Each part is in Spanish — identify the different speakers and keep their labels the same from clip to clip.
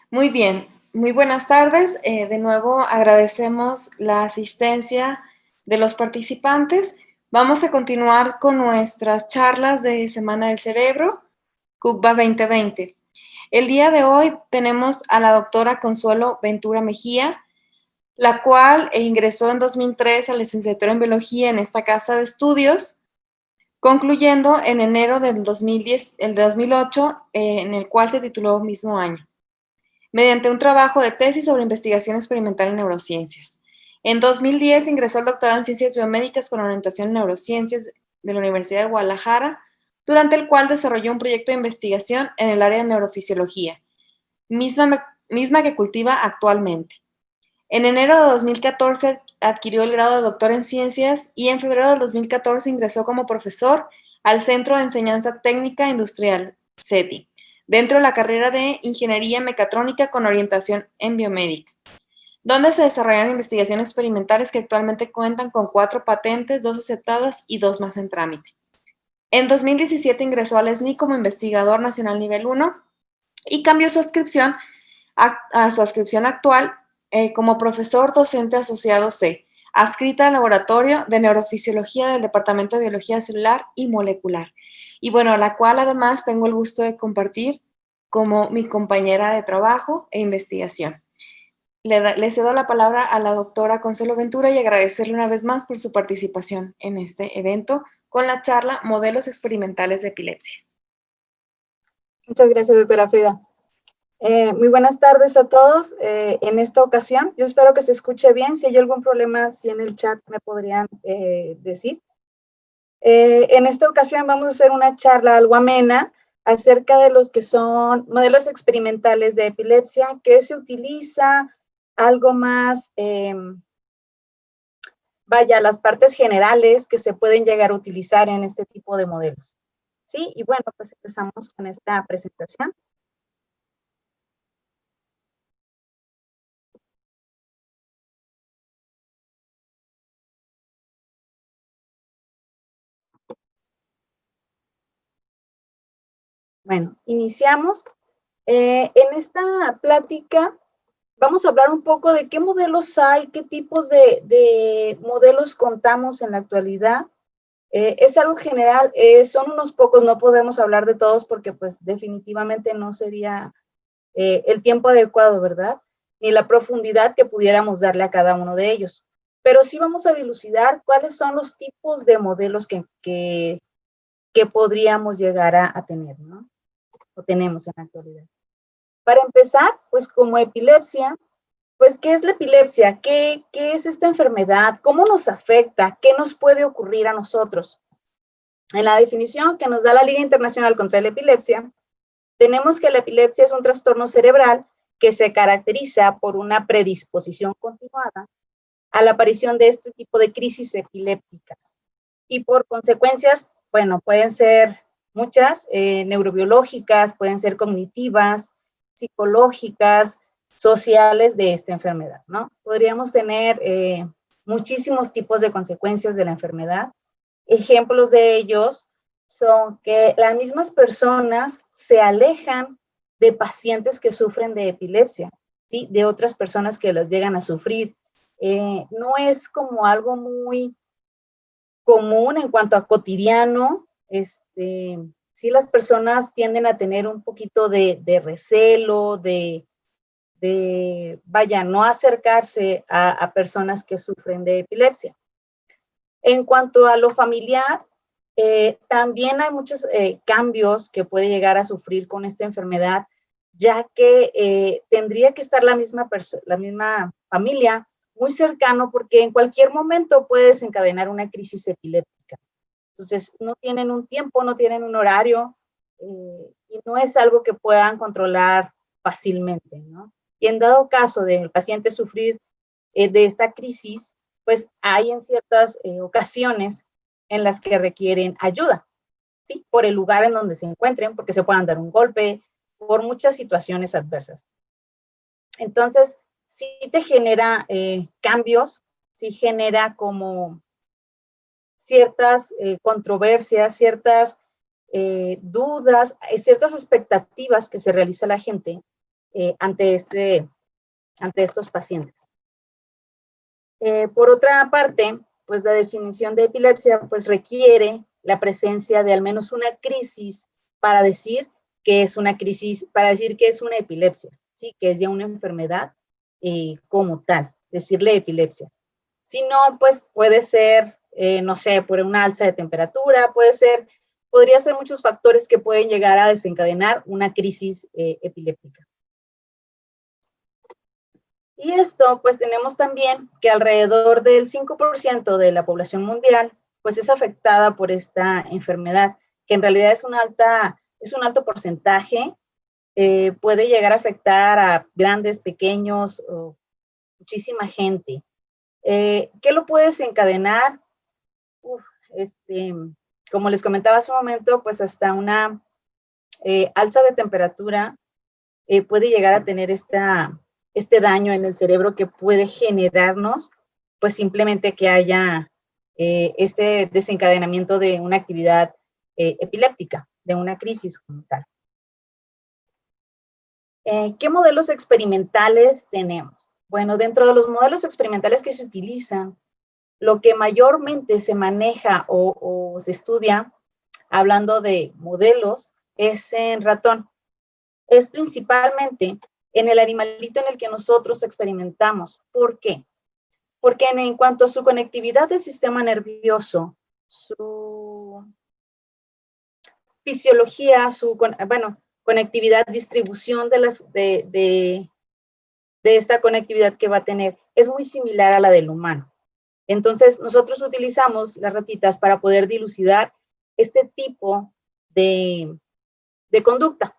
Speaker 1: Muy bien, muy buenas tardes. De nuevo agradecemos la asistencia de los participantes. Vamos a continuar con nuestras charlas de Semana del Cerebro, CUCBA 2020. El día de hoy tenemos a la doctora Consuelo Ventura Mejía, la cual ingresó en 2003 a la licenciatura en Biología en esta casa de estudios, concluyendo en enero del 2008, en el cual se tituló mismo año, mediante un trabajo de tesis sobre investigación experimental en neurociencias. En 2010 ingresó al doctorado en Ciencias Biomédicas con orientación en neurociencias de la Universidad de Guadalajara, durante el cual desarrolló un proyecto de investigación en el área de neurofisiología, misma que cultiva actualmente. En enero de 2014 adquirió el grado de doctor en ciencias y en febrero del 2014 ingresó como profesor al Centro de Enseñanza Técnica Industrial, CETI, dentro de la carrera de Ingeniería Mecatrónica con orientación en biomédica, donde se desarrollan investigaciones experimentales que actualmente cuentan con 4 patentes, 2 aceptadas y 2 más en trámite. En 2017 ingresó al SNI como investigador nacional nivel 1 y cambió su adscripción a su adscripción actual como profesor docente asociado C, adscrita al Laboratorio de Neurofisiología del Departamento de Biología Celular y Molecular, y bueno, la cual además tengo el gusto de compartir como mi compañera de trabajo e investigación. Le cedo la palabra a la doctora Consuelo Ventura y agradecerle una vez más por su participación en este evento con la charla Modelos Experimentales de Epilepsia.
Speaker 2: Muchas gracias, doctora Frida. Muy buenas tardes a todos. En esta ocasión, yo espero que se escuche bien. Si hay algún problema, si en el chat me podrían decir. En esta ocasión vamos a hacer una charla algo amena acerca de los que son modelos experimentales de epilepsia, que se utiliza algo más, las partes generales que se pueden llegar a utilizar en este tipo de modelos. ¿Sí? Y bueno, pues empezamos con esta presentación. Bueno, iniciamos. En esta plática vamos a hablar un poco de qué modelos hay, qué tipos de modelos contamos en la actualidad. Es algo general, son unos pocos, no podemos hablar de todos porque pues definitivamente no sería el tiempo adecuado, ¿verdad? Ni la profundidad que pudiéramos darle a cada uno de ellos. Pero sí vamos a dilucidar cuáles son los tipos de modelos que podríamos llegar a tener, ¿no? O tenemos en la actualidad. Para empezar, pues como epilepsia, pues ¿qué es la epilepsia? ¿Qué es esta enfermedad? ¿Cómo nos afecta? ¿Qué nos puede ocurrir a nosotros? En la definición que nos da la Liga Internacional contra la Epilepsia, tenemos que la epilepsia es un trastorno cerebral que se caracteriza por una predisposición continuada a la aparición de este tipo de crisis epilépticas. Y por consecuencias, bueno, pueden ser muchas, neurobiológicas, pueden ser cognitivas, psicológicas, sociales de esta enfermedad, ¿no? Podríamos tener muchísimos tipos de consecuencias de la enfermedad. Ejemplos de ellos son que las mismas personas se alejan de pacientes que sufren de epilepsia, ¿sí? De otras personas que las llegan a sufrir. No es como algo muy común en cuanto a cotidiano, sí las personas tienden a tener un poquito de recelo, no acercarse a personas que sufren de epilepsia. En cuanto a lo familiar, también hay muchos cambios que puede llegar a sufrir con esta enfermedad, ya que tendría que estar la misma familia muy cercano, porque en cualquier momento puede desencadenar una crisis epiléptica. Entonces, no tienen un tiempo, no tienen un horario, y no es algo que puedan controlar fácilmente, ¿no? Y en dado caso del paciente sufrir de esta crisis, pues hay en ciertas ocasiones en las que requieren ayuda, ¿sí? Por el lugar en donde se encuentren, porque se puedan dar un golpe, por muchas situaciones adversas. Entonces, sí te genera cambios, sí genera como ciertas controversias, ciertas dudas, ciertas expectativas que se realiza la gente ante estos pacientes. Por otra parte, pues la definición de epilepsia pues requiere la presencia de al menos una crisis para decir que es una crisis, para decir que es una epilepsia, ¿sí? Que es ya una enfermedad como tal, decirle epilepsia. Si no, pues puede ser, no sé, por una alza de temperatura, podría ser muchos factores que pueden llegar a desencadenar una crisis epiléptica. Y esto, pues tenemos también que alrededor del 5% de la población mundial, pues es afectada por esta enfermedad, que en realidad es un alto porcentaje, puede llegar a afectar a grandes, pequeños, muchísima gente. ¿Qué lo puede desencadenar? Como les comentaba hace un momento, pues hasta una alza de temperatura puede llegar a tener este daño en el cerebro que puede generarnos, pues simplemente que haya este desencadenamiento de una actividad epiléptica, de una crisis como tal. ¿Qué modelos experimentales tenemos? Bueno, dentro de los modelos experimentales que se utilizan, lo que mayormente se maneja o se estudia, hablando de modelos, es en ratón. Es principalmente en el animalito en el que nosotros experimentamos. ¿Por qué? Porque en cuanto a su conectividad del sistema nervioso, su fisiología, conectividad, distribución de esta conectividad que va a tener, es muy similar a la del humano. Entonces, nosotros utilizamos las ratitas para poder dilucidar este tipo de conducta,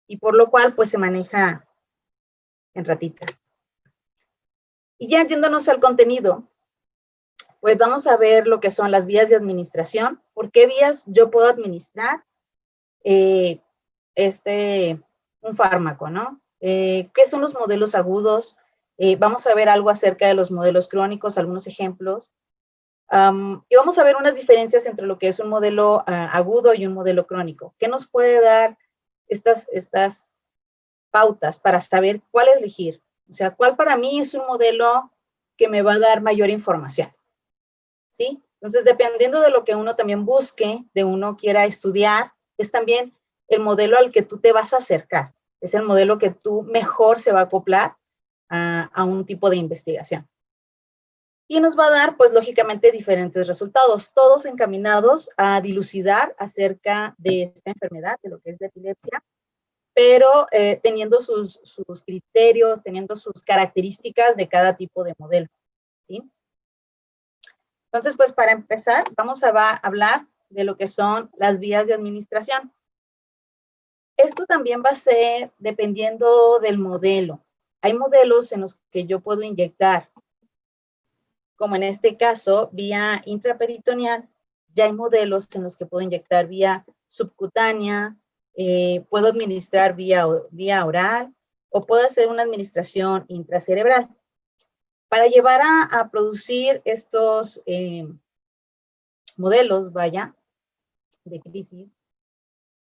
Speaker 2: y por lo cual, pues, se maneja en ratitas. Y ya yéndonos al contenido, pues vamos a ver lo que son las vías de administración. ¿Por qué vías yo puedo administrar un fármaco, no? ¿Qué son los modelos agudos? Vamos a ver algo acerca de los modelos crónicos, algunos ejemplos. Y vamos a ver unas diferencias entre lo que es un modelo agudo y un modelo crónico. ¿Qué nos puede dar estas pautas para saber cuál elegir? O sea, cuál para mí es un modelo que me va a dar mayor información, ¿sí? Entonces, dependiendo de lo que uno también busque, de uno quiera estudiar, es también el modelo al que tú te vas a acercar. Es el modelo que tú mejor se va a acoplar a un tipo de investigación. Y nos va a dar, pues, lógicamente, diferentes resultados, todos encaminados a dilucidar acerca de esta enfermedad, de lo que es la epilepsia, pero teniendo sus criterios, teniendo sus características de cada tipo de modelo, ¿sí? Entonces, pues, para empezar, vamos a hablar de lo que son las vías de administración. Esto también va a ser dependiendo del modelo. Hay modelos en los que yo puedo inyectar, como en este caso, vía intraperitoneal. Ya hay modelos en los que puedo inyectar vía subcutánea, puedo administrar vía oral, o puedo hacer una administración intracerebral. Para llevar a producir estos modelos, de crisis,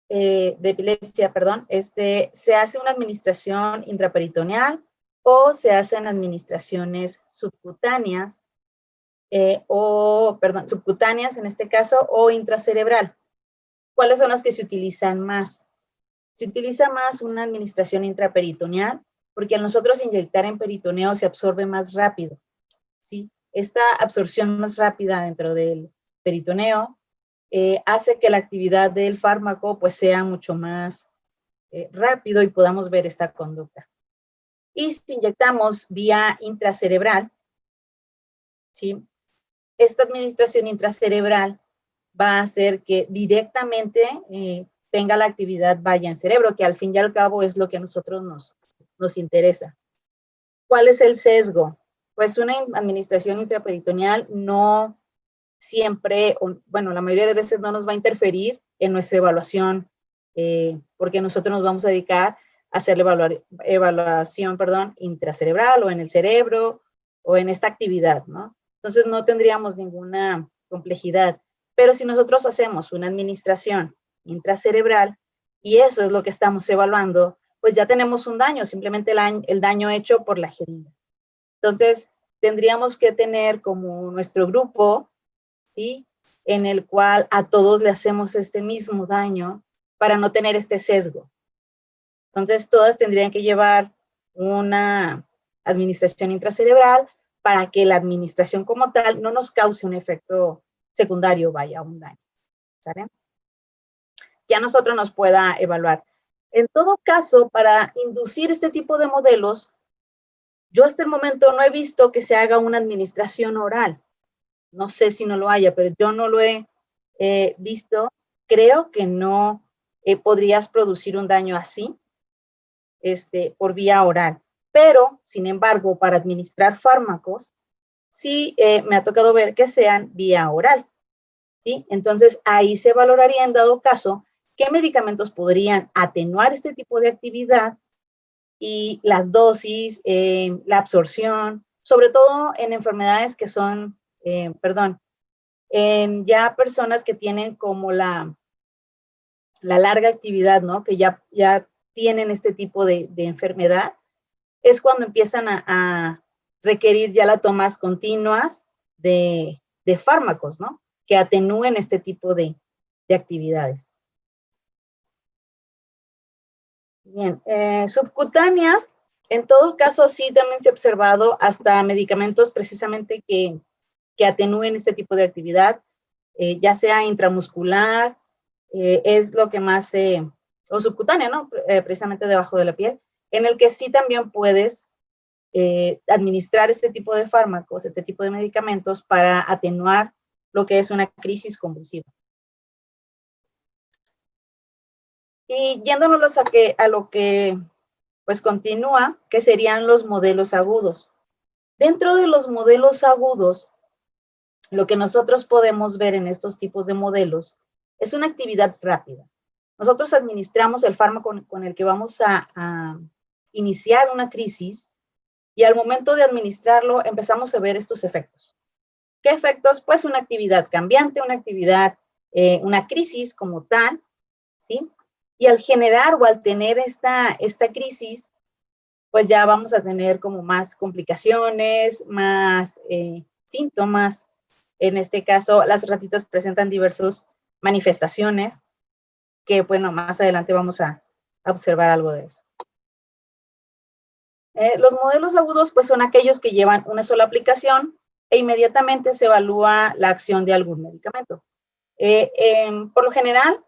Speaker 2: de epilepsia, perdón, se hace una administración intraperitoneal o se hacen administraciones subcutáneas, subcutáneas en este caso, o intracerebral. ¿Cuáles son las que se utilizan más? Se utiliza más una administración intraperitoneal, porque al nosotros inyectar en peritoneo se absorbe más rápido, ¿sí? Esta absorción más rápida dentro del peritoneo hace que la actividad del fármaco pues sea mucho más rápido y podamos ver esta conducta. Y si inyectamos vía intracerebral, ¿sí? Esta administración intracerebral va a hacer que directamente tenga la actividad vaya en cerebro, que al fin y al cabo es lo que a nosotros nos interesa. ¿Cuál es el sesgo? Pues una administración intraperitoneal no siempre, bueno, la mayoría de veces no nos va a interferir en nuestra evaluación, porque nosotros nos vamos a dedicar a hacer la evaluación, intracerebral o en el cerebro o en esta actividad, ¿no? Entonces no tendríamos ninguna complejidad. Pero si nosotros hacemos una administración intracerebral y eso es lo que estamos evaluando, pues ya tenemos un daño, simplemente el daño hecho por la jeringa. Entonces, tendríamos que tener como nuestro grupo, ¿sí? En el cual a todos le hacemos este mismo daño para no tener este sesgo. Entonces, todas tendrían que llevar una administración intracerebral para que la administración como tal no nos cause un efecto secundario, vaya, un daño. ¿Saben? Ya nosotros nos pueda evaluar. En todo caso, para inducir este tipo de modelos, yo hasta el momento no he visto que se haga una administración oral. No sé si no lo haya, pero yo no lo he visto. Creo que no podrías producir un daño así por vía oral. Pero, sin embargo, para administrar fármacos, sí me ha tocado ver que sean vía oral. ¿Sí? Entonces, ahí se valoraría en dado caso qué medicamentos podrían atenuar este tipo de actividad y las dosis, la absorción, sobre todo en enfermedades que son, en ya personas que tienen como la larga actividad, ¿no? Que ya tienen este tipo de enfermedad, es cuando empiezan a requerir ya las tomas continuas de fármacos, ¿no? Que atenúen este tipo de actividades. Bien, subcutáneas, en todo caso, sí también se ha observado hasta medicamentos precisamente que atenúen este tipo de actividad, ya sea intramuscular, es lo que más, o subcutánea, ¿no? Precisamente debajo de la piel, en el que sí también puedes administrar este tipo de fármacos, este tipo de medicamentos para atenuar lo que es una crisis convulsiva. Y yéndonos a lo que pues continúa, que serían los modelos agudos. Dentro de los modelos agudos, lo que nosotros podemos ver en estos tipos de modelos es una actividad rápida. Nosotros administramos el fármaco con el que vamos a iniciar una crisis y al momento de administrarlo empezamos a ver estos efectos. ¿Qué efectos? Pues una actividad cambiante, una actividad, una crisis como tal, ¿sí? Y al generar o al tener esta crisis, pues ya vamos a tener como más complicaciones, más síntomas. En este caso, las ratitas presentan diversas manifestaciones que, bueno, más adelante vamos a observar algo de eso. Los modelos agudos, pues son aquellos que llevan una sola aplicación e inmediatamente se evalúa la acción de algún medicamento. Por lo general,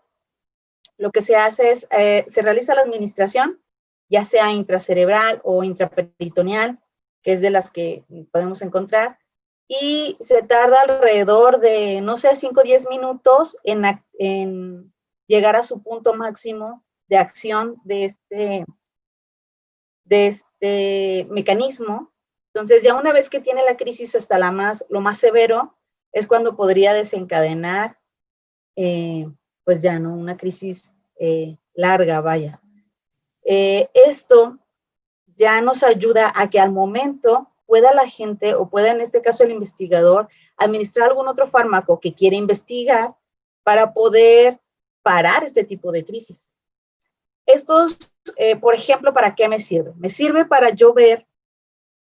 Speaker 2: lo que se hace es, se realiza la administración, ya sea intracerebral o intraperitoneal, que es de las que podemos encontrar, y se tarda alrededor de, no sé, 5 o 10 minutos en llegar a su punto máximo de acción de este mecanismo. Entonces, ya una vez que tiene la crisis hasta lo más severo, es cuando podría desencadenar, pues ya, ¿no? Una crisis larga, vaya. Esto ya nos ayuda a que al momento pueda la gente, o pueda en este caso el investigador, administrar algún otro fármaco que quiere investigar para poder parar este tipo de crisis. Estos, por ejemplo, ¿para qué me sirve? Me sirve para yo ver,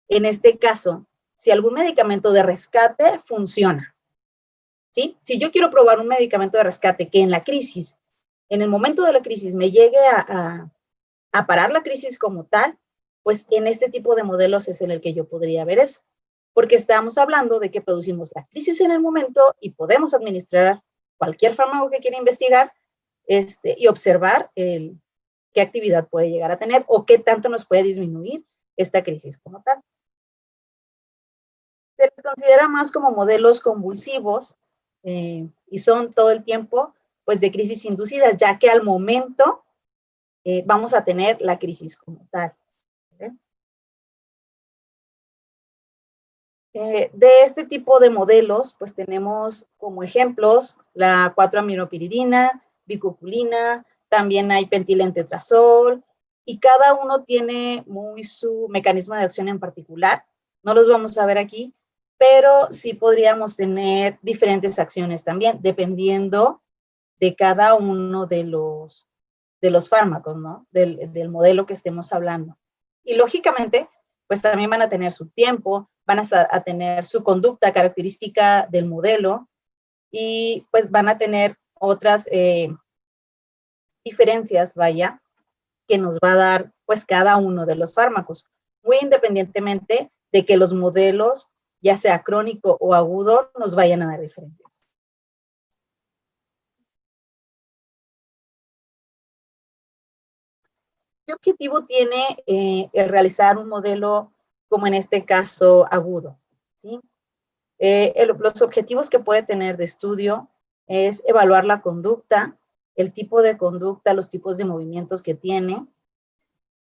Speaker 2: en este caso, si algún medicamento de rescate funciona. ¿Sí? Si yo quiero probar un medicamento de rescate que en la crisis, en el momento de la crisis, me llegue a parar la crisis como tal, pues en este tipo de modelos es en el que yo podría ver eso. Porque estamos hablando de que producimos la crisis en el momento y podemos administrar cualquier fármaco que quiera investigar y observar qué actividad puede llegar a tener o qué tanto nos puede disminuir esta crisis como tal. Se les considera más como modelos convulsivos y son todo el tiempo pues de crisis inducidas, ya que al momento vamos a tener la crisis como tal. De este tipo de modelos, pues tenemos como ejemplos la 4-aminopiridina, bicuculina, también hay pentilentretrazol, y cada uno tiene su mecanismo de acción en particular. No los vamos a ver aquí, pero sí podríamos tener diferentes acciones también, dependiendo de cada uno de los de los fármacos, ¿no? Del modelo que estemos hablando. Y lógicamente, pues también van a tener su tiempo, van a tener su conducta característica del modelo y pues van a tener otras diferencias, vaya, que nos va a dar pues cada uno de los fármacos, muy independientemente de que los modelos, ya sea crónico o agudo, nos vayan a dar diferencias. ¿Qué objetivo tiene el realizar un modelo como en este caso agudo? ¿Sí? Los objetivos que puede tener de estudio es evaluar la conducta, el tipo de conducta, los tipos de movimientos que tiene.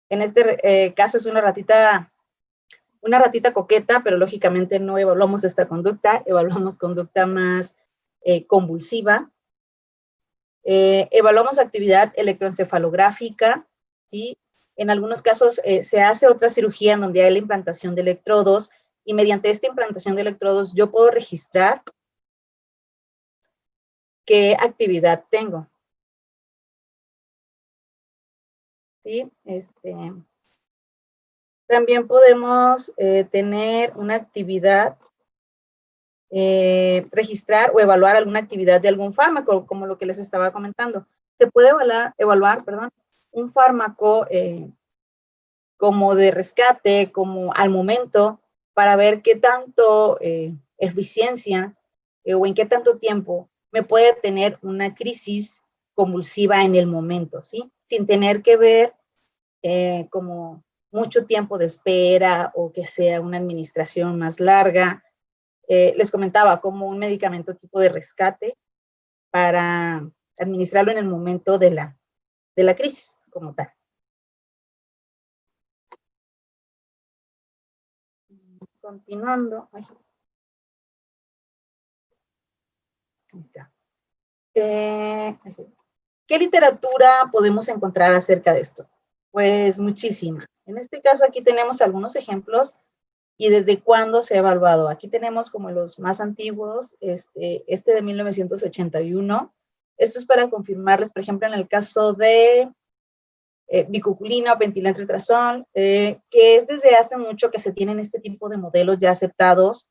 Speaker 2: En este caso es una ratita coqueta, pero lógicamente no evaluamos esta conducta, evaluamos conducta más convulsiva. Evaluamos actividad electroencefalográfica, ¿sí? En algunos casos se hace otra cirugía en donde hay la implantación de electrodos y mediante esta implantación de electrodos yo puedo registrar qué actividad tengo. ¿Sí? También podemos tener una actividad, registrar o evaluar alguna actividad de algún fármaco, como lo que les estaba comentando. Se puede evaluar un fármaco como de rescate, como al momento, para ver qué tanto eficiencia o en qué tanto tiempo me puede tener una crisis convulsiva en el momento, ¿sí? Sin tener que ver como mucho tiempo de espera o que sea una administración más larga. Les comentaba como un medicamento tipo de rescate para administrarlo en el momento de la crisis como tal. Continuando. Ahí está. ¿Qué literatura podemos encontrar acerca de esto? Pues muchísima. En este caso aquí tenemos algunos ejemplos y desde cuándo se ha evaluado. Aquí tenemos como los más antiguos, este de 1981. Esto es para confirmarles, por ejemplo, en el caso de bicuculina o pentilentretrazol, que es desde hace mucho que se tienen este tipo de modelos ya aceptados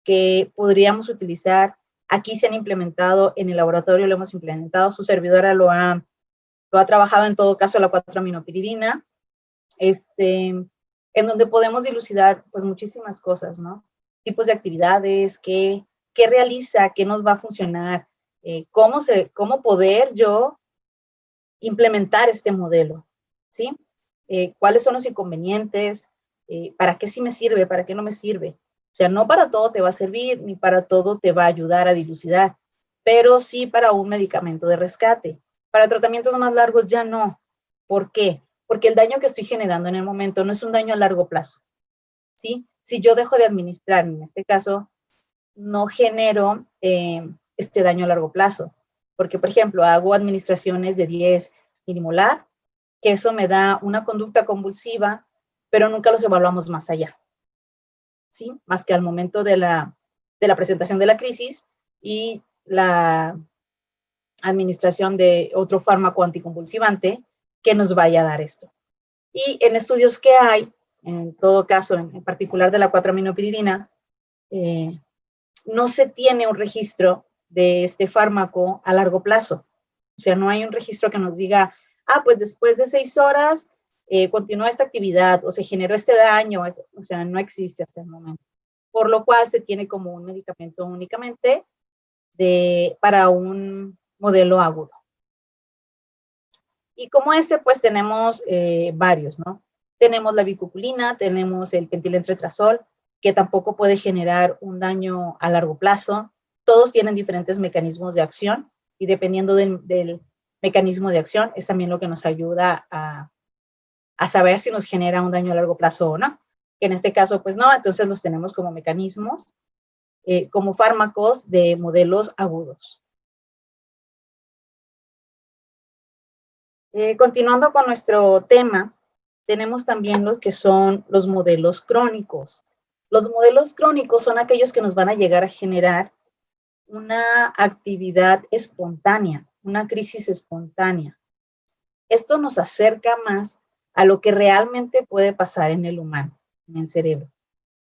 Speaker 2: que podríamos utilizar. Aquí se han implementado en el laboratorio, lo hemos implementado, su servidora lo ha trabajado en todo caso la 4-aminopiridina, en donde podemos dilucidar pues muchísimas cosas, ¿no? Tipos de actividades, qué realiza, qué nos va a funcionar, cómo poder yo implementar este modelo, ¿sí? ¿Cuáles son los inconvenientes? ¿Para qué sí me sirve? ¿Para qué no me sirve? O sea, no para todo te va a servir, ni para todo te va a ayudar a dilucidar, pero sí para un medicamento de rescate. Para tratamientos más largos ya no. ¿Por qué? Porque el daño que estoy generando en el momento no es un daño a largo plazo, ¿sí? Si yo dejo de administrar, en este caso, no genero este daño a largo plazo. Porque, por ejemplo, hago administraciones de 10 milimolar, que eso me da una conducta convulsiva, pero nunca los evaluamos más allá, ¿sí? Más que al momento de la presentación de la crisis y la administración de otro fármaco anticonvulsivante que nos vaya a dar esto. Y en estudios que hay, en todo caso, en particular de la 4-aminopiridina, no se tiene un registro de este fármaco a largo plazo. O sea, no hay un registro que nos diga, pues después de 6 horas continuó esta actividad o se generó este daño. O sea, no existe hasta el momento. Por lo cual se tiene como un medicamento únicamente para un modelo agudo. Y como pues tenemos varios, ¿no? Tenemos la bicuculina, tenemos el pentilentretrazol, que tampoco puede generar un daño a largo plazo. Todos tienen diferentes mecanismos de acción y dependiendo del mecanismo de acción es también lo que nos ayuda a saber si nos genera un daño a largo plazo o no. En este caso, pues no, entonces los tenemos como mecanismos, como fármacos de modelos agudos. Continuando con nuestro tema, tenemos también los que son los modelos crónicos. Los modelos crónicos son aquellos que nos van a llegar a generar una actividad espontánea, una crisis espontánea. Esto nos acerca más a lo que realmente puede pasar en el humano, en el cerebro,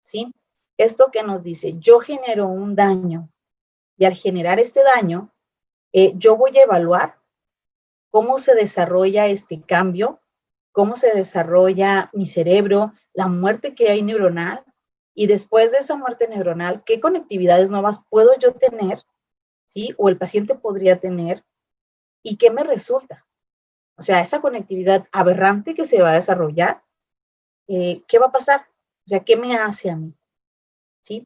Speaker 2: ¿sí? Esto que nos dice, yo genero un daño y al generar este daño, yo voy a evaluar cómo se desarrolla este cambio, cómo se desarrolla mi cerebro, la muerte que hay neuronal, y después de esa muerte neuronal, ¿qué conectividades nuevas puedo yo tener, ¿sí? O el paciente podría tener, y qué me resulta. O sea, esa conectividad aberrante que se va a desarrollar, ¿qué va a pasar? O sea, ¿qué me hace a mí? ¿Sí?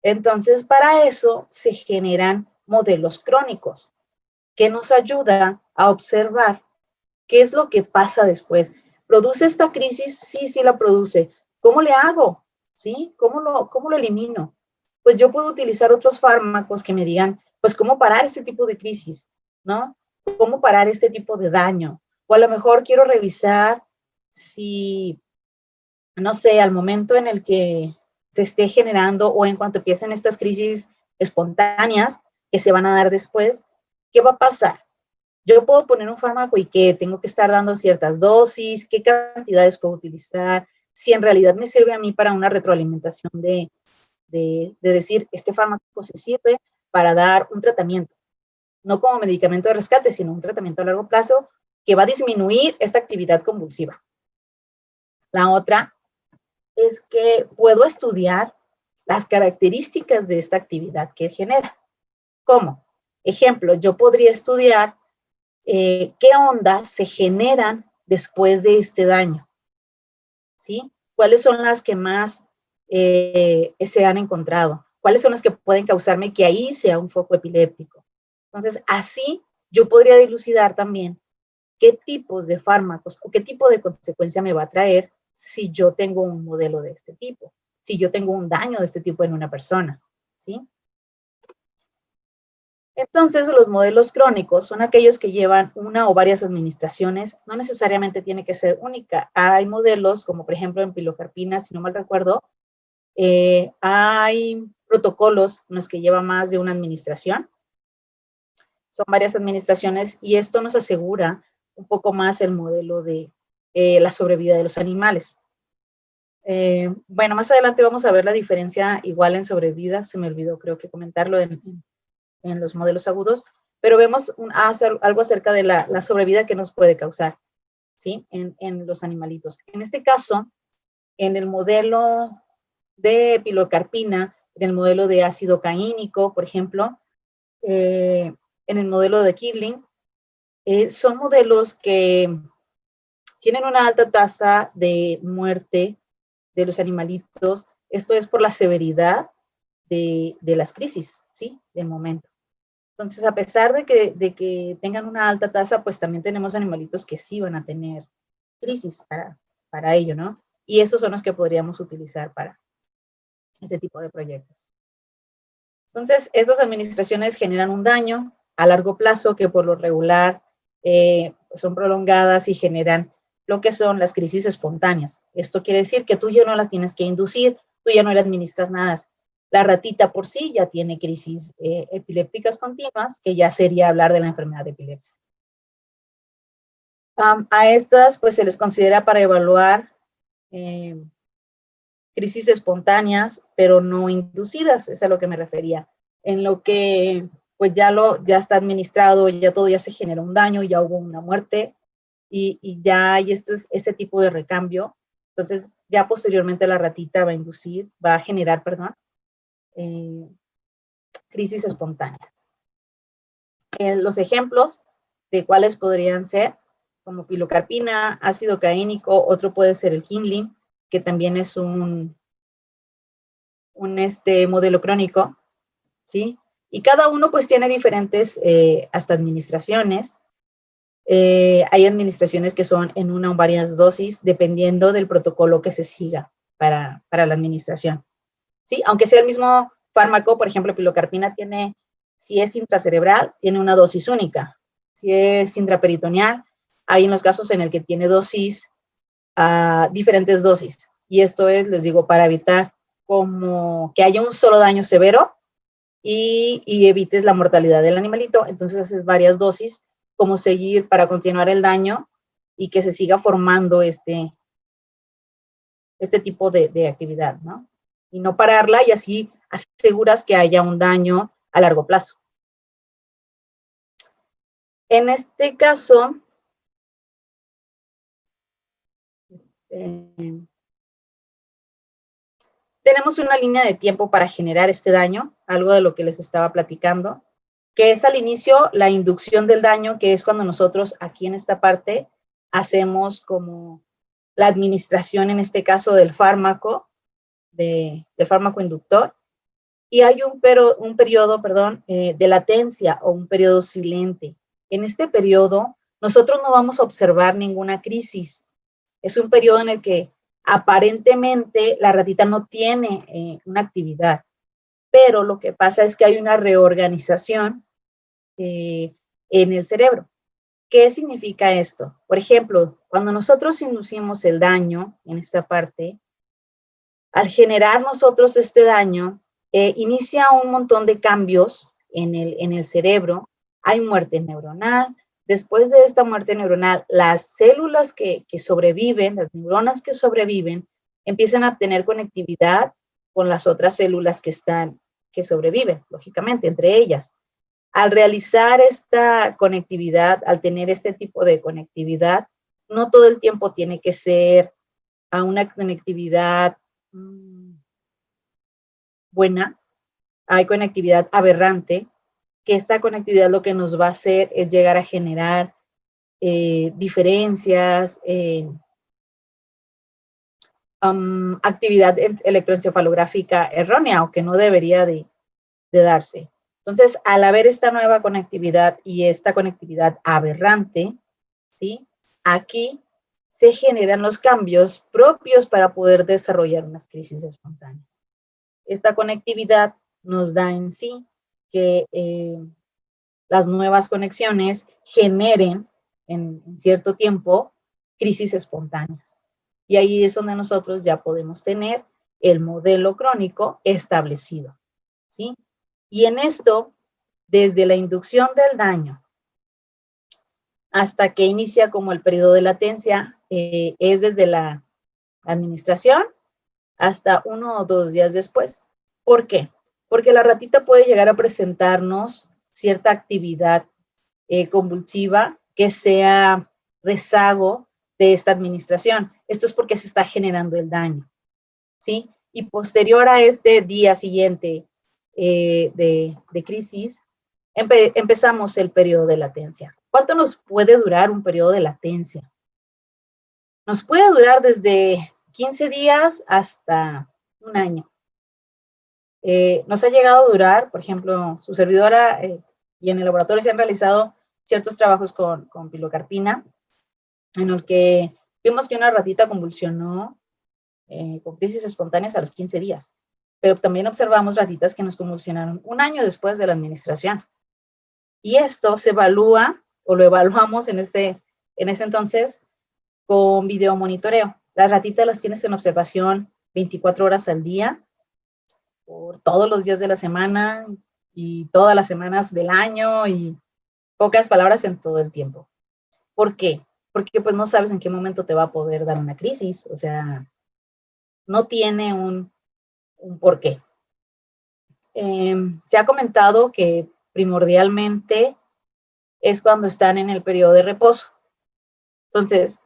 Speaker 2: Entonces, para eso se generan modelos crónicos que nos ayudan a observar qué es lo que pasa después. ¿Produce esta crisis? Sí, sí la produce. ¿Cómo le hago? ¿Sí? ¿Cómo lo elimino? Pues yo puedo utilizar otros fármacos que me digan, pues, cómo parar este tipo de crisis, ¿no? ¿Cómo parar este tipo de daño? O a lo mejor quiero revisar si, no sé, al momento en el que se esté generando o en cuanto empiecen estas crisis espontáneas que se van a dar después, ¿qué va a pasar? Yo puedo poner un fármaco y que tengo que estar dando ciertas dosis, qué cantidades puedo utilizar, si en realidad me sirve a mí para una retroalimentación de decir, este fármaco se sirve para dar un tratamiento, no como medicamento de rescate, sino un tratamiento a largo plazo que va a disminuir esta actividad convulsiva. La otra es que puedo estudiar las características de esta actividad que genera. ¿Cómo? Ejemplo, yo podría estudiar qué ondas se generan después de este daño, ¿sí? ¿Cuáles son las que más se han encontrado? ¿Cuáles son las que pueden causarme que ahí sea un foco epiléptico? Entonces, así yo podría dilucidar también qué tipos de fármacos o qué tipo de consecuencia me va a traer si yo tengo un modelo de este tipo, si yo tengo un daño de este tipo en una persona, ¿sí? Entonces, los modelos crónicos son aquellos que llevan una o varias administraciones, no necesariamente tiene que ser única. Hay modelos, como por ejemplo en pilocarpina, si no mal recuerdo, hay protocolos en los que lleva más de una administración, son varias administraciones y esto nos asegura un poco más el modelo de la sobrevida de los animales. Bueno, más adelante vamos a ver la diferencia igual en sobrevida, se me olvidó creo que comentarlo en los modelos agudos, pero vemos algo acerca de la sobrevida que nos puede causar, ¿sí? En los animalitos. En este caso, en el modelo de pilocarpina, en el modelo de ácido caínico, por ejemplo, en el modelo de Kirling, son modelos que tienen una alta tasa de muerte de los animalitos. Esto es por la severidad de las crisis, ¿sí? Del momento. Entonces, a pesar de que tengan una alta tasa, pues también tenemos animalitos que sí van a tener crisis para ello, ¿no? Y esos son los que podríamos utilizar para este tipo de proyectos. Entonces, estas administraciones generan un daño a largo plazo que por lo regular son prolongadas y generan lo que son las crisis espontáneas. Esto quiere decir que tú ya no las tienes que inducir, tú ya no le administras nada. La ratita por sí ya tiene crisis epilépticas continuas, que ya sería hablar de la enfermedad de epilepsia. A estas, pues, se les considera para evaluar crisis espontáneas, pero no inducidas, es a lo que me refería. En lo que, pues, ya está administrado, ya todo, ya se generó un daño, ya hubo una muerte, y ya hay este tipo de recambio. Entonces, ya posteriormente la ratita va a generar, crisis espontáneas. Los ejemplos de cuáles podrían ser, como pilocarpina, ácido caínico, otro puede ser el Kirling, que también es un modelo crónico, ¿sí? Y cada uno pues tiene diferentes hasta administraciones. Hay administraciones que son en una o varias dosis, dependiendo del protocolo que se siga para la administración, ¿sí? Aunque sea el mismo fármaco, por ejemplo, pilocarpina tiene, si es intracerebral, tiene una dosis única. Si es intraperitoneal, hay en los casos en el que tiene diferentes dosis. Y esto es, les digo, para evitar como que haya un solo daño severo y evites la mortalidad del animalito. Entonces haces varias dosis, como seguir para continuar el daño y que se siga formando este tipo de actividad, ¿no? Y no pararla, y así aseguras que haya un daño a largo plazo. En este caso, tenemos una línea de tiempo para generar este daño, algo de lo que les estaba platicando, que es al inicio la inducción del daño, que es cuando nosotros aquí en esta parte hacemos como la administración, en este caso del fármaco, del fármaco inductor, y hay un periodo, de latencia o un periodo silente. En este periodo, nosotros no vamos a observar ninguna crisis. Es un periodo en el que aparentemente la ratita no tiene una actividad, pero lo que pasa es que hay una reorganización en el cerebro. ¿Qué significa esto? Por ejemplo, cuando nosotros inducimos el daño en esta parte, al generar nosotros este daño, inicia un montón de cambios en el cerebro. Hay muerte neuronal. Después de esta muerte neuronal, las células que sobreviven, las neuronas que sobreviven, empiezan a tener conectividad con las otras células que sobreviven, lógicamente, entre ellas. Al realizar esta conectividad, al tener este tipo de conectividad, no todo el tiempo tiene que ser a una conectividad buena, hay conectividad aberrante, que esta conectividad lo que nos va a hacer es llegar a generar diferencias, actividad electroencefalográfica errónea o que no debería de darse. Entonces, al haber esta nueva conectividad y esta conectividad aberrante, ¿sí? Aquí se generan los cambios propios para poder desarrollar unas crisis espontáneas. Esta conectividad nos da en sí que las nuevas conexiones generen en cierto tiempo crisis espontáneas. Y ahí es donde nosotros ya podemos tener el modelo crónico establecido, ¿sí? Y en esto, desde la inducción del daño hasta que inicia como el periodo de latencia, es desde la administración hasta 1 o 2 días después. ¿Por qué? Porque la ratita puede llegar a presentarnos cierta actividad convulsiva que sea rezago de esta administración. Esto es porque se está generando el daño, ¿sí? Y posterior a este día siguiente de crisis, empezamos el periodo de latencia. ¿Cuánto nos puede durar un periodo de latencia? Nos puede durar desde 15 días hasta un año. Nos ha llegado a durar, por ejemplo, su servidora y en el laboratorio se han realizado ciertos trabajos con pilocarpina, en el que vimos que una ratita convulsionó con crisis espontáneas a los 15 días, pero también observamos ratitas que nos convulsionaron un año después de la administración. Y esto se evalúa, o lo evaluamos en ese entonces, con videomonitoreo. Las ratitas las tienes en observación 24 horas al día, por todos los días de la semana y todas las semanas del año y pocas palabras en todo el tiempo. ¿Por qué? Porque pues no sabes en qué momento te va a poder dar una crisis, o sea, no tiene un porqué. Se ha comentado que primordialmente es cuando están en el periodo de reposo. Entonces,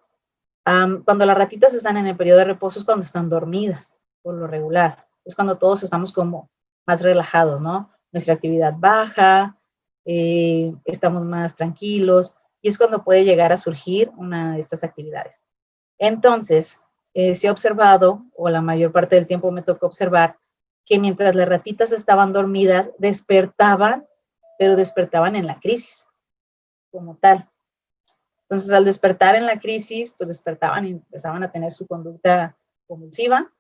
Speaker 2: cuando las ratitas están en el periodo de reposo es cuando están dormidas, por lo regular. Es cuando todos estamos como más relajados, ¿no? Nuestra actividad baja, estamos más tranquilos, y es cuando puede llegar a surgir una de estas actividades. Entonces, se ha observado, o la mayor parte del tiempo me tocó observar, que mientras las ratitas estaban dormidas, despertaban, pero despertaban en la crisis, como tal. Entonces, al despertar en la crisis, pues despertaban y empezaban a tener su conducta convulsiva,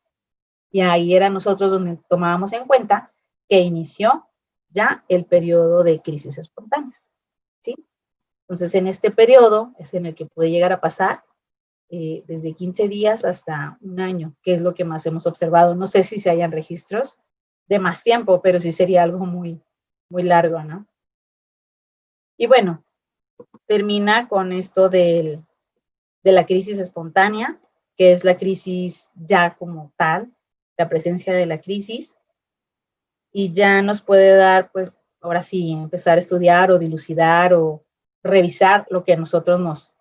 Speaker 2: y ahí era nosotros donde tomábamos en cuenta que inició ya el periodo de crisis espontáneas, ¿sí? Entonces, en este periodo es en el que puede llegar a pasar desde 15 días hasta un año, que es lo que más hemos observado. No sé si se hayan registros de más tiempo, pero sí sería algo muy, muy largo, ¿no? Y bueno, termina con esto del de la crisis espontánea, que es la crisis ya como tal, la presencia de la crisis, y ya nos puede dar, pues, ahora sí, empezar a estudiar o dilucidar o revisar lo que a nosotros nos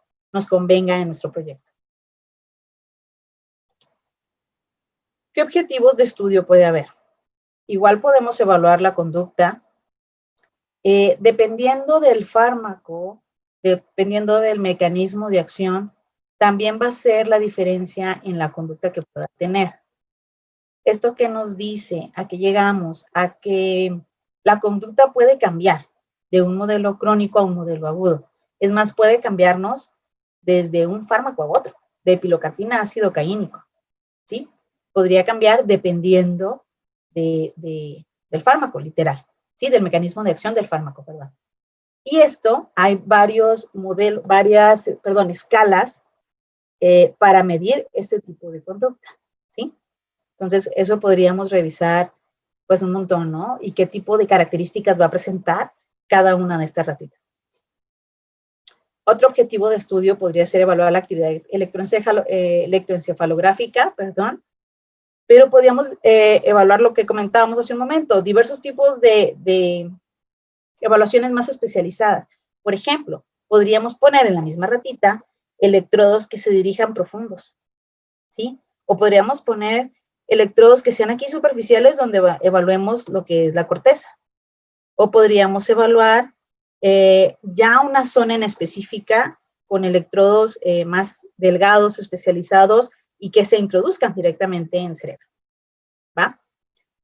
Speaker 2: convenga en nuestro proyecto. ¿Qué objetivos de estudio puede haber? Igual podemos evaluar la conducta. Dependiendo del fármaco, dependiendo del mecanismo de acción, también va a ser la diferencia en la conducta que pueda tener. ¿Esto qué nos dice? ¿A qué llegamos? A que la conducta puede cambiar de un modelo crónico a un modelo agudo. Es más, puede cambiarnos desde un fármaco a otro, de pilocarpina a ácido caínico, ¿sí? Podría cambiar dependiendo del fármaco, literal, ¿sí? Del mecanismo de acción del fármaco, perdón. Y esto, hay varias escalas para medir este tipo de conducta, ¿sí? Entonces, eso podríamos revisar, pues, un montón, ¿no? Y qué tipo de características va a presentar cada una de estas ratitas. Otro objetivo de estudio podría ser evaluar la actividad electroencefalográfica, pero podríamos evaluar lo que comentábamos hace un momento, diversos tipos de evaluaciones más especializadas. Por ejemplo, podríamos poner en la misma ratita electrodos que se dirijan profundos, ¿sí? O podríamos poner electrodos que sean aquí superficiales donde evaluemos lo que es la corteza. O podríamos evaluar ya una zona en específica con electrodos más delgados, especializados y que se introduzcan directamente en el cerebro, ¿va?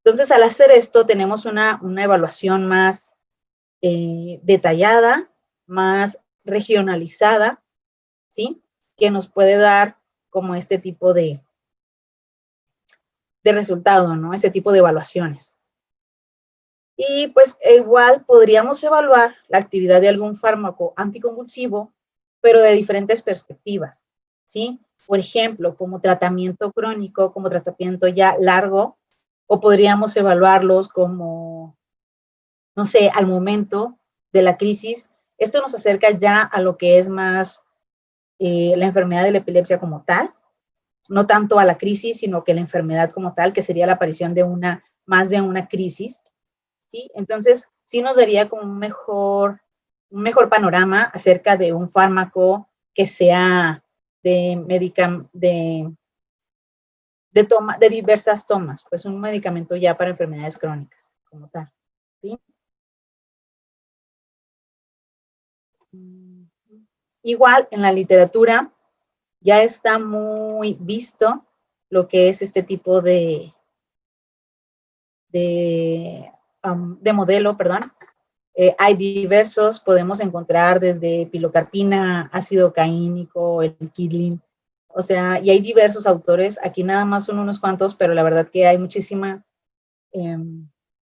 Speaker 2: Entonces, al hacer esto, tenemos una evaluación más detallada, más regionalizada, ¿sí? Que nos puede dar como este tipo de resultado, ¿no? Este tipo de evaluaciones. Y pues igual podríamos evaluar la actividad de algún fármaco anticonvulsivo, pero de diferentes perspectivas, ¿sí? Por ejemplo, como tratamiento crónico, como tratamiento ya largo, o podríamos evaluarlos como, no sé, al momento de la crisis. Esto nos acerca ya a lo que es más la enfermedad de la epilepsia como tal, no tanto a la crisis, sino que la enfermedad como tal, que sería la aparición de más de una crisis, ¿sí? Entonces, sí nos daría como un mejor panorama acerca de un fármaco que sea de diversas tomas, pues un medicamento ya para enfermedades crónicas, como tal, ¿sí? Igual, en la literatura ya está muy visto lo que es este tipo de modelo, perdón. Hay diversos, podemos encontrar desde pilocarpina, ácido caínico, el Kitlin, o sea, y hay diversos autores, aquí nada más son unos cuantos, pero la verdad que hay muchísima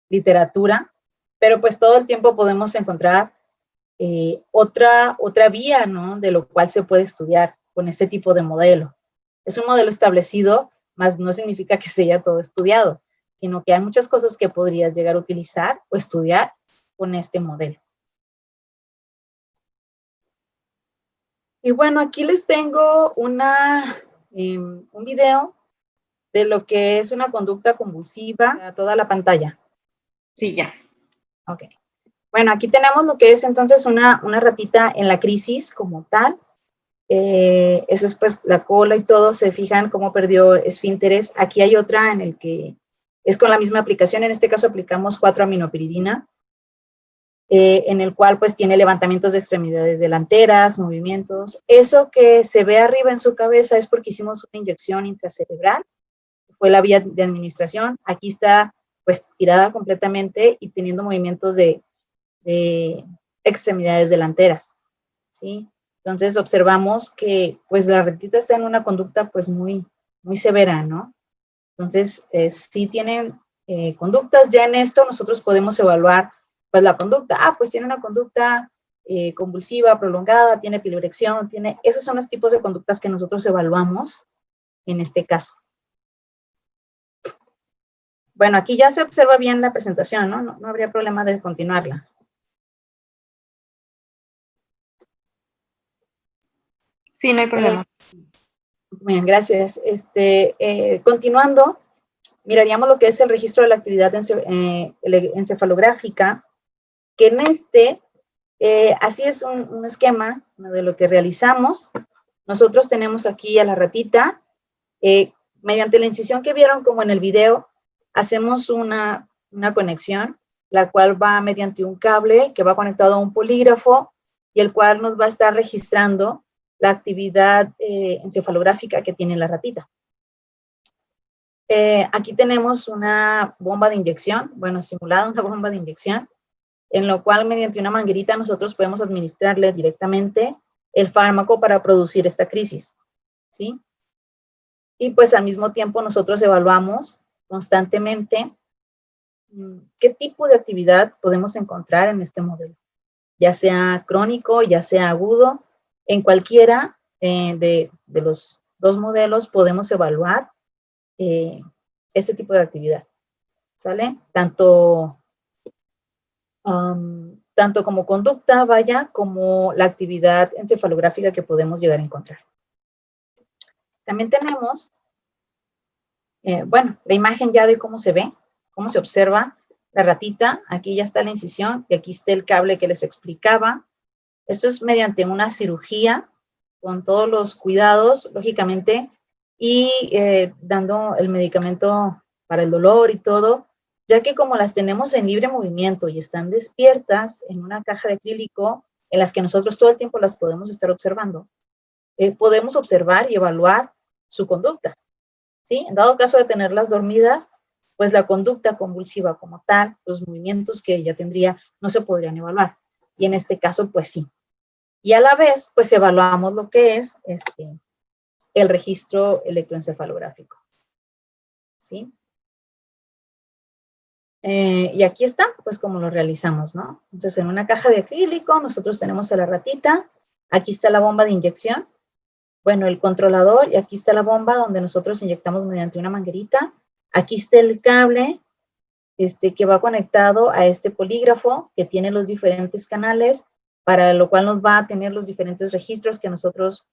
Speaker 2: literatura, pero pues todo el tiempo podemos encontrar otra vía, ¿no? De lo cual se puede estudiar con este tipo de modelo. Es un modelo establecido, más no significa que sea todo estudiado, sino que hay muchas cosas que podrías llegar a utilizar o estudiar con este modelo. Y bueno, aquí les tengo un video de lo que es una conducta convulsiva a toda la pantalla.
Speaker 1: Sí, ya.
Speaker 2: Ok. Bueno, aquí tenemos lo que es entonces una ratita en la crisis como tal. Eso es pues la cola y todo, se fijan cómo perdió esfínteres. Aquí hay otra en el que es con la misma aplicación, en este caso aplicamos 4-aminopiridina, en el cual pues tiene levantamientos de extremidades delanteras, movimientos. Eso que se ve arriba en su cabeza es porque hicimos una inyección intracerebral, fue la vía de administración. Aquí está pues tirada completamente y teniendo movimientos de extremidades delanteras, ¿sí? Entonces observamos que pues la ratita está en una conducta pues muy severa, ¿no? Entonces sí tienen conductas. Ya en esto nosotros podemos evaluar pues la conducta. Pues tiene una conducta convulsiva, prolongada, tiene epilepsia, esos son los tipos de conductas que nosotros evaluamos en este caso. Bueno, aquí ya se observa bien la presentación, ¿no? No habría problema de continuarla.
Speaker 1: Sí, no hay problema.
Speaker 2: Bien, gracias. Continuando, miraríamos lo que es el registro de la actividad encefalográfica, que en así es un esquema, ¿no?, de lo que realizamos. Nosotros tenemos aquí a la ratita, mediante la incisión que vieron como en el video, hacemos una conexión, la cual va mediante un cable que va conectado a un polígrafo y el cual nos va a estar registrando la actividad encefalográfica que tiene la ratita. Aquí tenemos una bomba de inyección, bueno, simulada una bomba de inyección, en lo cual mediante una manguerita nosotros podemos administrarle directamente el fármaco para producir esta crisis, ¿sí? Y pues al mismo tiempo nosotros evaluamos constantemente qué tipo de actividad podemos encontrar en este modelo, ya sea crónico, ya sea agudo, en cualquiera de los dos modelos podemos evaluar este tipo de actividad, ¿sale? Tanto como conducta, vaya, como la actividad encefalográfica que podemos llegar a encontrar. También tenemos, bueno, la imagen ya de cómo se ve, cómo se observa la ratita. Aquí ya está la incisión y aquí está el cable que les explicaba. Esto es mediante una cirugía con todos los cuidados, lógicamente, y dando el medicamento para el dolor y todo, ya que como las tenemos en libre movimiento y están despiertas en una caja de acrílico en las que nosotros todo el tiempo las podemos estar observando, podemos observar y evaluar su conducta, ¿sí? En dado caso de tenerlas dormidas, pues la conducta convulsiva como tal, los movimientos que ella tendría, no se podrían evaluar. Y en este caso, pues sí. Y a la vez, pues evaluamos lo que es el registro electroencefalográfico, ¿sí? Y aquí está, pues como lo realizamos, ¿no? Entonces, en una caja de acrílico, nosotros tenemos a la ratita, aquí está la bomba de inyección, bueno, el controlador, y aquí está la bomba donde nosotros inyectamos mediante una manguerita, aquí está el cable que va conectado a este polígrafo que tiene los diferentes canales, para lo cual nos va a tener los diferentes registros que nosotros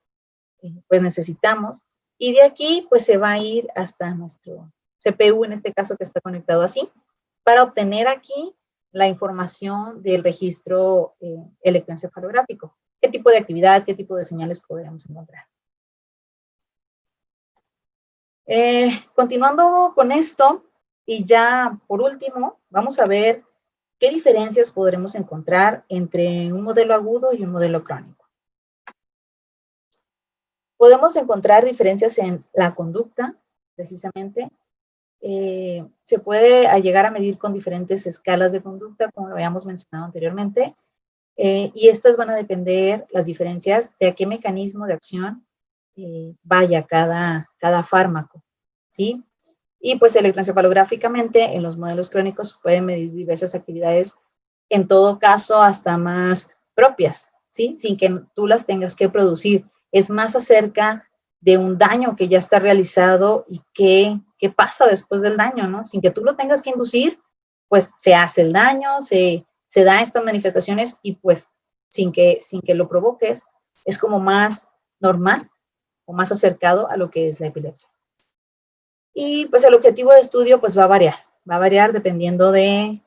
Speaker 2: pues necesitamos, y de aquí pues se va a ir hasta nuestro CPU, en este caso que está conectado así, para obtener aquí la información del registro electroencefalográfico. ¿Qué tipo de actividad, qué tipo de señales podríamos encontrar? Continuando con esto, y ya por último, vamos a ver qué diferencias podremos encontrar entre un modelo agudo y un modelo crónico. Podemos encontrar diferencias en la conducta, precisamente. Se puede llegar a medir con diferentes escalas de conducta, como lo habíamos mencionado anteriormente, y estas van a depender, las diferencias, de a qué mecanismo de acción vaya cada fármaco, ¿sí? Y pues electroencefalográficamente, en los modelos crónicos se pueden medir diversas actividades, en todo caso hasta más propias, ¿sí? Sin que tú las tengas que producir. Es más acerca de un daño que ya está realizado y qué pasa después del daño, ¿no? Sin que tú lo tengas que inducir, pues se hace el daño, se da estas manifestaciones y pues sin que lo provoques, es como más normal o más acercado a lo que es la epilepsia. Y pues el objetivo de estudio pues va a variar dependiendo de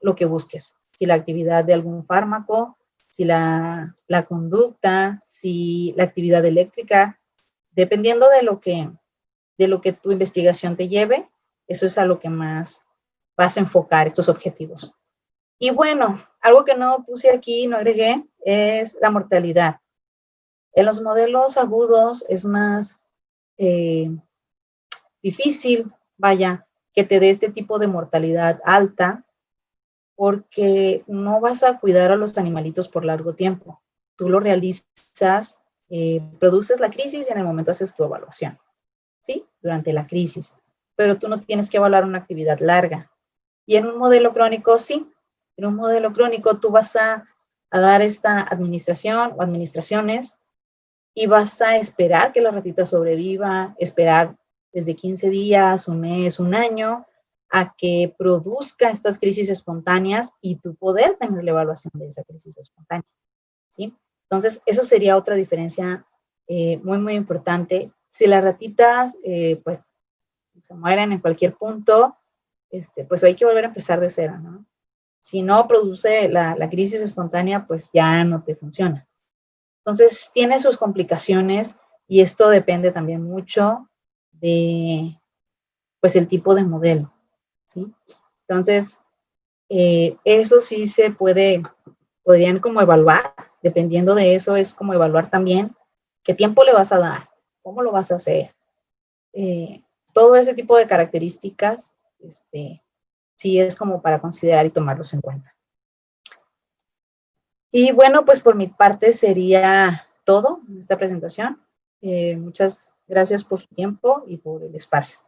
Speaker 2: lo que busques, si la actividad de algún fármaco, si la conducta, si la actividad eléctrica, dependiendo de lo que tu investigación te lleve, eso es a lo que más vas a enfocar estos objetivos. Y bueno, algo que no puse aquí, no agregué, es la mortalidad. En los modelos agudos es más difícil, vaya, que te dé este tipo de mortalidad alta, porque no vas a cuidar a los animalitos por largo tiempo. Tú lo realizas, produces la crisis y en el momento haces tu evaluación, ¿sí? Durante la crisis. Pero tú no tienes que evaluar una actividad larga. Y en un modelo crónico, sí. En un modelo crónico tú vas a dar esta administración o administraciones y vas a esperar que la ratita sobreviva, esperar desde 15 días, un mes, un año, a que produzca estas crisis espontáneas y tu poder tener la evaluación de esa crisis espontánea, ¿sí? Entonces, eso sería otra diferencia muy, muy importante. Si las ratitas, pues, se mueren en cualquier punto, pues hay que volver a empezar de cero, ¿no? Si no produce la crisis espontánea, pues ya no te funciona. Entonces, tiene sus complicaciones y esto depende también mucho de, pues, el tipo de modelo, ¿sí? Entonces, eso sí se podrían como evaluar, dependiendo de eso, es como evaluar también qué tiempo le vas a dar, cómo lo vas a hacer. Todo ese tipo de características, sí es como para considerar y tomarlos en cuenta. Y bueno, pues por mi parte sería todo en esta presentación. Muchas gracias por su tiempo y por el espacio.